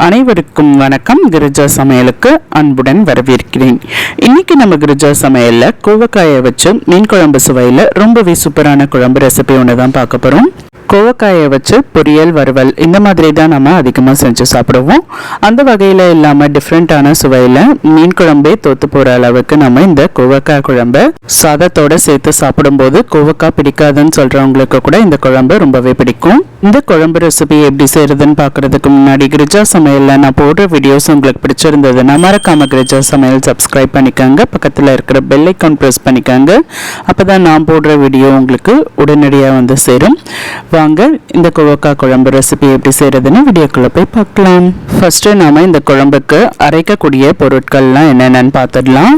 அனைவருக்கும் வணக்கம். கிரிஜா சமையலுக்கு அன்புடன் வரவேற்கிறேன். இன்னைக்கு நம்ம கிரிஜா சமையல்ல கோவக்காயை வச்சு மீன் குழம்பு சுவையில் ரொம்பவே சூப்பரான குழம்பு ரெசிபி ஒன்று தான் பார்க்க போறோம். கோவக்காயை வச்சு பொரியல், வறுவல் இந்த மாதிரி தான் நம்ம அதிகமாக செஞ்சு சாப்பிடுவோம். அந்த வகையில் இல்லாமல் டிஃப்ரெண்ட்டான சுவையில் மீன் குழம்பே தோத்து போகிற அளவுக்கு நம்ம இந்த கோவக்காய் குழம்பை சாதத்தோடு சேர்த்து சாப்பிடும்போது கோவக்காய் பிடிக்காதுன்னு சொல்கிறவங்களுக்கு கூட இந்த குழம்பு ரொம்பவே பிடிக்கும். இந்த குழம்பு ரெசிபி எப்படி செய்யறதுன்னு பார்க்கறதுக்கு முன்னாடி கிரிஜா சமையலில் நான் போடுற வீடியோஸ் உங்களுக்கு பிடிச்சிருந்ததுன்னா மறக்காம கிரிஜா சமையல் சப்ஸ்கிரைப் பண்ணிக்கோங்க. பக்கத்தில் இருக்கிற பெல் ஐக்கான் ப்ரெஸ் பண்ணிக்கோங்க. அப்போ தான் நான் போடுற வீடியோ உங்களுக்கு உடனடியாக வந்து சேரும். வாங்க இந்த கோவக்காய் குழம்பு ரெசிபி எப்படி செய்யறதுன்னு வீடியோக்குள்ள போய் பார்க்கலாம். ஃபர்ஸ்ட் நாம இந்த குழம்புக்கு அரைக்கக்கூடிய பொருட்கள்லாம் என்னென்னு பார்த்துடலாம்.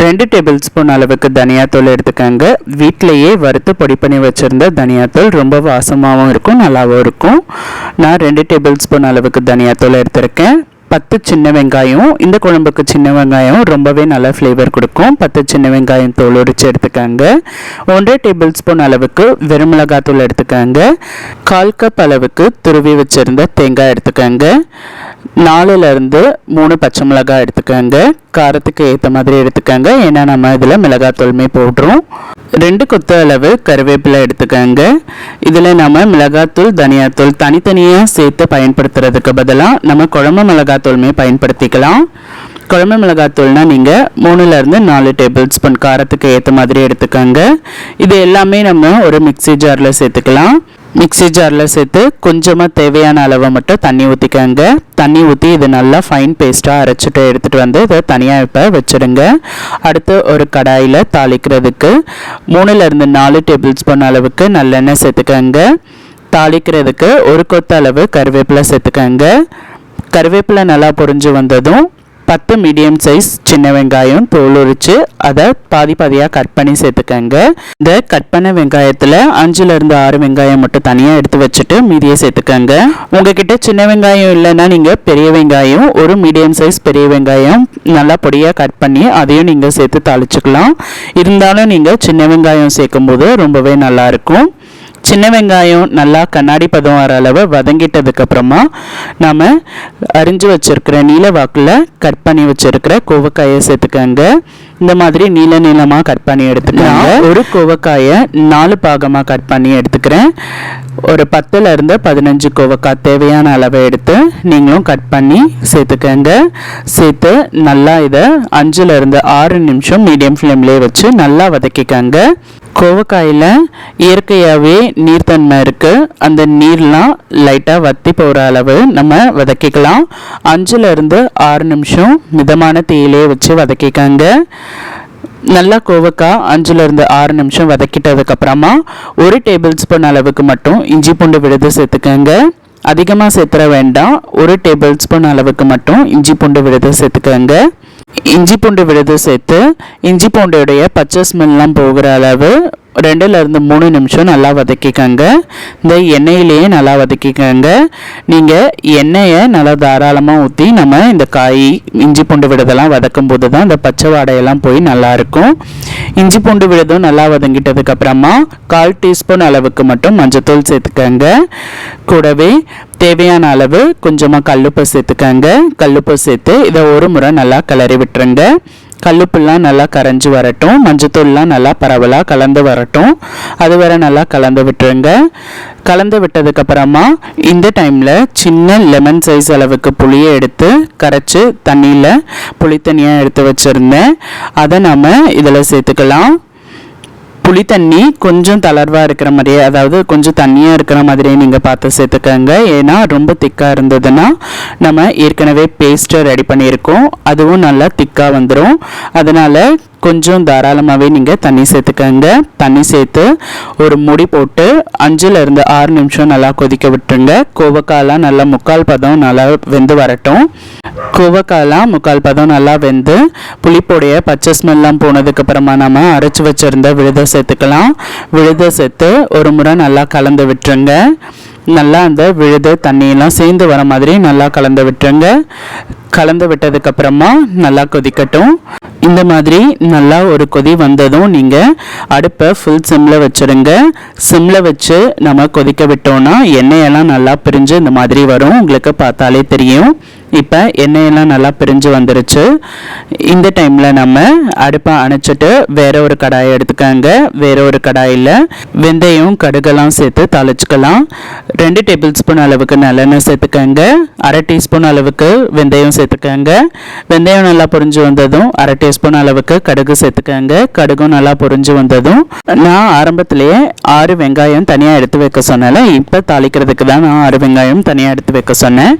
2 டேபிள் ஸ்பூன் அளவுக்கு தனியாத்தூள் எடுத்துக்கோங்க. வீட்டிலையே வறுத்து பொடி பண்ணி வச்சுருந்த தனியாத்தூள் ரொம்ப வாசமாகவும் இருக்கும், நல்லாவும் இருக்கும். நான் 2 டேபிள் ஸ்பூன் அளவுக்கு தனியாத்தூள் எடுத்திருக்கேன். 10 சின்ன வெங்காயம். இந்த குழம்புக்கு சின்ன வெங்காயம் ரொம்பவே நல்ல ஃப்ளேவர் கொடுக்கும். 10 சின்ன வெங்காயம் தோல் உரிச்சு எடுத்துக்கோங்க. 1 டேபிள் ஸ்பூன் அளவுக்கு வெறுமிளகாத்தூள் எடுத்துக்கோங்க. 1/4 கப் அளவுக்கு துருவி வச்சுருந்த தேங்காய் எடுத்துக்கோங்க. 4லேருந்து 3 பச்சை மிளகாய் எடுத்துக்கோங்க. காரத்துக்கு ஏற்ற மாதிரி எடுத்துக்கோங்க, ஏன்னா நம்ம இதில் மிளகாத்தூளுமே போடுறோம். 2 கொத்து அளவு கருவேப்பிலை எடுத்துக்கோங்க. இதில் நம்ம மிளகாத்தூள், தனியாத்தூள் தனித்தனியாக சேர்த்து பயன்படுத்துறதுக்கு பதிலாக நம்ம குழம்பு மிளகாத்தூளுமே பயன்படுத்திக்கலாம். குழம்பு மிளகாத்தூள்னால் நீங்கள் 3லேருந்து 4 டேபிள் ஸ்பூன் காரத்துக்கு ஏற்ற மாதிரி எடுத்துக்கோங்க. இது எல்லாமே நம்ம ஒரு மிக்சி ஜாரில் சேர்த்துக்கலாம். மிக்சி ஜாரில் சேர்த்து கொஞ்சமாக தேவையான அளவை மட்டும் தண்ணி ஊற்றிக்கோங்க. தண்ணி ஊற்றி இது நல்லா ஃபைன் பேஸ்ட்டாக அரைச்சிட்டு எடுத்துகிட்டு வந்து இதை தனியாக இப்போ வச்சுடுங்க. அடுத்து ஒரு கடாயில் தாளிக்கிறதுக்கு 3லேருந்து 4 டேபிள் ஸ்பூன் அளவுக்கு நல்லெண்ணெய் சேர்த்துக்கோங்க. தாளிக்கிறதுக்கு 1 கொத்து அளவு கருவேப்பிலை சேர்த்துக்கோங்க. கருவேப்பிலை நல்லா பொரிஞ்சு வந்ததும் 10 மீடியம் சைஸ் சின்ன வெங்காயம் தோல் உரித்து அதை பாதியாக கட் பண்ணி சேர்த்துக்கோங்க. இந்த கட் பண்ண வெங்காயத்தில் 5லேருந்து 6 வெங்காயம் மட்டும் தனியாக எடுத்து வச்சுட்டு மீதியை சேர்த்துக்கோங்க. உங்ககிட்ட சின்ன வெங்காயம் இல்லைன்னா நீங்கள் பெரிய வெங்காயம், ஒரு மீடியம் சைஸ் பெரிய வெங்காயம் நல்லா பொடியாக கட் பண்ணி அதையும் நீங்கள் சேர்த்து தாளிச்சுக்கலாம். இருந்தாலும் நீங்கள் சின்ன வெங்காயம் சேர்க்கும் போது ரொம்பவே நல்லாயிருக்கும். சின்ன வெங்காயம் நல்லா கண்ணாடி பதம் வர அளவு வதங்கிட்டதுக்கு அப்புறமா நாம் அரிஞ்சு வச்சிருக்கிற நீல வாக்கில் கட் பண்ணி வச்சிருக்கிற கோவக்காயை சேர்த்துக்கோங்க. இந்த மாதிரி நீளமாக கட் பண்ணி எடுத்துக்கோங்க. ஒரு கோவக்காயை 4 பாகமாக கட் பண்ணி எடுத்துக்கிறேன். ஒரு 10லேருந்து 15 கோவக்காய் தேவையான அளவை எடுத்து நீங்களும் கட் பண்ணி சேர்த்துக்கோங்க. சேர்த்து நல்லா இதை 5லேருந்து 6 நிமிஷம் மீடியம் ஃப்ளேம்லேயே வச்சு நல்லா வதக்கிக்கோங்க. கோவக்காயில் இயற்கையாகவே நீர்த்தன்மை இருக்குது. அந்த நீர்லாம் லைட்டாக வற்றி போகிற அளவு நம்ம வதக்கிக்கலாம். 5லேருந்து 6 நிமிஷம் மிதமான தீயிலே வச்சு வதக்கிக்கோங்க. நல்லா கோவக்காய் 5லேருந்து 6 நிமிஷம் வதக்கிட்டதுக்கப்புறமா 1 டேபிள் ஸ்பூன் அளவுக்கு மட்டும் இஞ்சி பூண்டு விழுது சேர்த்துக்கோங்க. அதிகமாக சேர்த்துற வேண்டாம். 1 டேபிள் ஸ்பூன் அளவுக்கு மட்டும் இஞ்சி பூண்டு விழுது சேர்த்துக்கோங்க. இஞ்சி பூண்டு விழுது சேர்த்து இஞ்சி பூண்டுடைய பச்சை ஸ்மெல்லாம் போகிற அளவு 2லேருந்து 3 நிமிஷம் நல்லா வதக்கிக்கோங்க. இந்த எண்ணெயிலேயே நல்லா வதக்கிக்கோங்க. நீங்கள் எண்ணெயை நல்லா தாராளமாக ஊற்றி நம்ம இந்த காய் இஞ்சி பூண்டு விழுதெல்லாம் வதக்கும் போது தான் இந்த பச்சை வாடையெல்லாம் போய் நல்லாயிருக்கும். இஞ்சி பூண்டு விழுதும் நல்லா வதங்கிட்டதுக்கப்புறமா 1/4 டீஸ்பூன் அளவுக்கு மட்டும் மஞ்சத்தூள் சேர்த்துக்கோங்க. கூடவே தேவையான அளவு கொஞ்சமாக கல்லுப்பு சேர்த்துக்கோங்க. கல்லுப்பு சேர்த்து இதை ஒரு முறை நல்லா கிளறி விட்டுருங்க. கல்லுப்புலாம் நல்லா கரைஞ்சி வரட்டும், மஞ்சத்தூள்லாம் நல்லா பரவலாக கலந்து வரட்டும். அது வரை நல்லா கலந்து விட்டுருங்க. கலந்து விட்டதுக்கப்புறமா இந்த டைமில் சின்ன லெமன் சைஸ் அளவுக்கு புளியை எடுத்து கரைச்சி தண்ணியில் புளி தண்ணியாக எடுத்து வச்சுருந்தேன். அதை நம்ம இதில் சேர்த்துக்கலாம். புளி தண்ணி கொஞ்சம் தளர்வாக இருக்கிற மாதிரியே, அதாவது கொஞ்சம் தண்ணியாக இருக்கிற மாதிரியே நீங்கள் பார்த்து சேர்த்துக்கோங்க. ஏன்னா ரொம்ப திக்காக இருந்ததுன்னா நம்ம ஏற்கனவே பேஸ்ட்டை ரெடி பண்ணியிருக்கோம், அதுவும் நல்லா திக்காக வந்துடும். அதனால் கொஞ்சம் தாராளமாகவே நீங்கள் தண்ணி சேர்த்துக்கோங்க. தண்ணி சேர்த்து ஒரு முடி போட்டு 5லேருந்து 6 நிமிஷம் நல்லா கொதிக்க விட்டுருங்க. கோவக்காயெல்லாம் நல்லா 3/4 பதம் நல்லா வெந்து வரட்டும். கோவக்காயெல்லாம் 3/4 பதம் நல்லா வெந்து புளிப்போடைய பச்சை ஸ்மெல்லாம் போனதுக்கப்புறமா நம்ம அரைச்சி வச்சுருந்த விழுதை சேர்த்துக்கலாம். விழுதை சேர்த்து ஒரு முறை நல்லா கலந்து விட்டுருங்க. நல்லா அந்த விழுது தண்ணியெல்லாம் சேர்ந்து வர மாதிரி நல்லா கலந்து விட்டுருங்க. கலந்து விட்டதுக்கப்புறமா நல்லா கொதிக்கட்டும். இந்த மாதிரி நல்லா ஒரு கொதி வந்ததும் நீங்கள் அடுப்பை ஃபுல் சிம்மில் வச்சுருங்க. சிம்மில் வச்சு நம்ம கொதிக்க விட்டோன்னா எண்ணெயெல்லாம் நல்லா பிரிஞ்சு இந்த மாதிரி வரும். உங்களுக்கு பார்த்தாலே தெரியும். இப்போ எண்ணெயெல்லாம் நல்லா பிரிஞ்சு வந்துருச்சு. இந்த டைமில் நம்ம அடுப்பை அணைச்சிட்டு வேற ஒரு கடாயை எடுத்துக்கோங்க. வேற ஒரு கடாயில் வெந்தயம் கடுகெல்லாம் சேர்த்து தாளிச்சுக்கலாம். 2 டேபிள் ஸ்பூன் அளவுக்கு நல்லெண்ணெய் சேர்த்துக்கோங்க. 1/2 டீஸ்பூன் அளவுக்கு வெந்தயம் சேர்த்துக்கோங்க. வெந்தயம் நல்லா பொரிஞ்சு வந்ததும் 1/2 டீஸ்பூன் அளவுக்கு கடுகு சேர்த்துக்கோங்க. கடுகும் நல்லா பொரிஞ்சு வந்ததும் நான் ஆரம்பத்திலேயே 6 வெங்காயம் தனியாக எடுத்து வைக்க சொன்னேன். இப்போ தாளிக்கிறதுக்கு தான் நான் 6 வெங்காயம் தனியாக எடுத்து வைக்க சொன்னேன்.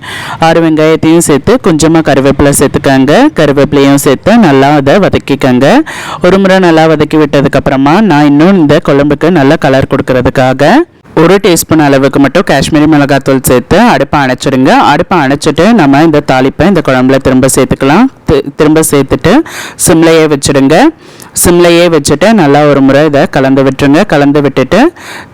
6 வெங்காயத்தையும் சேர்த்து கொஞ்சமாக கருவேப்பிலை சேர்த்துக்கங்க. கருவேப்பிலையும் சேர்த்து நல்லா அதை வதக்கிக்கங்க. ஒரு முறை நல்லா வதக்கி விட்டதுக்கப்புறமா நான் இன்னும் இந்த குழம்புக்கு நல்ல கலர் கொடுக்கறதுக்காக 1 டீஸ்பூன் அளவுக்கு மட்டும் காஷ்மீரி மிளகாத்தூள் சேர்த்து அடுப்பை அணைச்சிடுங்க. அடுப்பை அணைச்சிட்டு நம்ம இந்த தாளிப்பை இந்த குழம்புல திரும்ப சேர்த்துக்கலாம். திரும்ப சேர்த்துட்டு சிம்லையே வச்சுடுங்க. சிம்லையே வச்சுட்டு நல்லா ஒரு முறை இதை கலந்து விட்டுருங்க. கலந்து விட்டுட்டு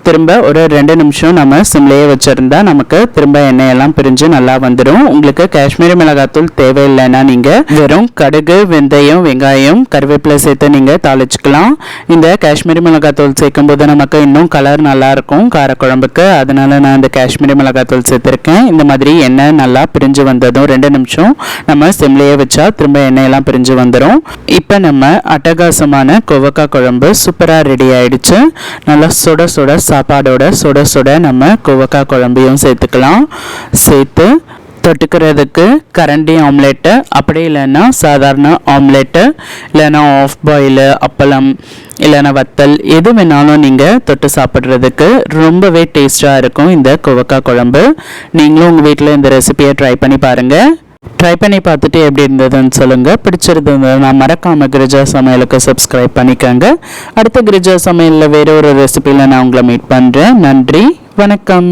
திரும்ப ஒரு 2 நிமிஷம் நம்ம சிம்லையே வச்சுருந்தா நமக்கு திரும்ப எண்ணெயெல்லாம் பிரிஞ்சு நல்லா வந்துடும். உங்களுக்கு காஷ்மீரி மிளகாத்தூள் தேவையில்லைன்னா நீங்கள் வெறும் கடுகு, வெந்தயம், வெங்காயம், கருவேப்பிலை சேர்த்து நீங்கள் தாளிச்சுக்கலாம். இந்த காஷ்மீரி மிளகாத்தூள் சேர்க்கும் போது நமக்கு இன்னும் கலர் நல்லாயிருக்கும் காரக்குழம்புக்கு. அதனால நான் இந்த காஷ்மீரி மிளகாத்தூள் சேர்த்துருக்கேன். இந்த மாதிரி எண்ணெய் நல்லா பிரிஞ்சு வந்ததும் 2 நிமிஷம் நம்ம சிம்லையே வச்சா திரும்ப எண்ணெயெல்லாம் பிரிஞ்சு வந்துடும். இப்போ நம்ம அட்டகாசமான கோவக்காய் குழம்பு சூப்பராக ரெடி ஆயிடுச்சு. நல்லா சுட சுட சாப்பாடோட சுட சுட நம்ம கோவக்காய் குழம்பையும் சேர்த்துக்கலாம். சேர்த்து தொட்டுக்கிறதுக்கு கரண்டி ஆம்லேட்டு, அப்படி இல்லைன்னா சாதாரண ஆம்லேட்டு, இல்லைன்னா ஆஃப் பாயில் அப்பளம், இல்லைன்னா வத்தல், எது வேணாலும் நீங்கள் தொட்டு சாப்பிட்றதுக்கு ரொம்பவே டேஸ்ட்டாக இருக்கும் இந்த கோவக்காய் குழம்பு. நீங்களும் உங்கள் வீட்டில் இந்த ரெசிபியை ட்ரை பண்ணி பாருங்கள். ட்ரை பண்ணி பார்த்துட்டு எப்படி இருந்ததுன்னு சொல்லுங்கள். பிடிச்சிருந்ததுன்னா மறக்காமல் கிரிஜா சமையலுக்கு சப்ஸ்கிரைப் பண்ணிக்கோங்க. அடுத்த கிரிஜா சமையலில் வேறு ஒரு ரெசிபியில் நான் உங்களை மீட் பண்ணுறேன். நன்றி, வணக்கம்.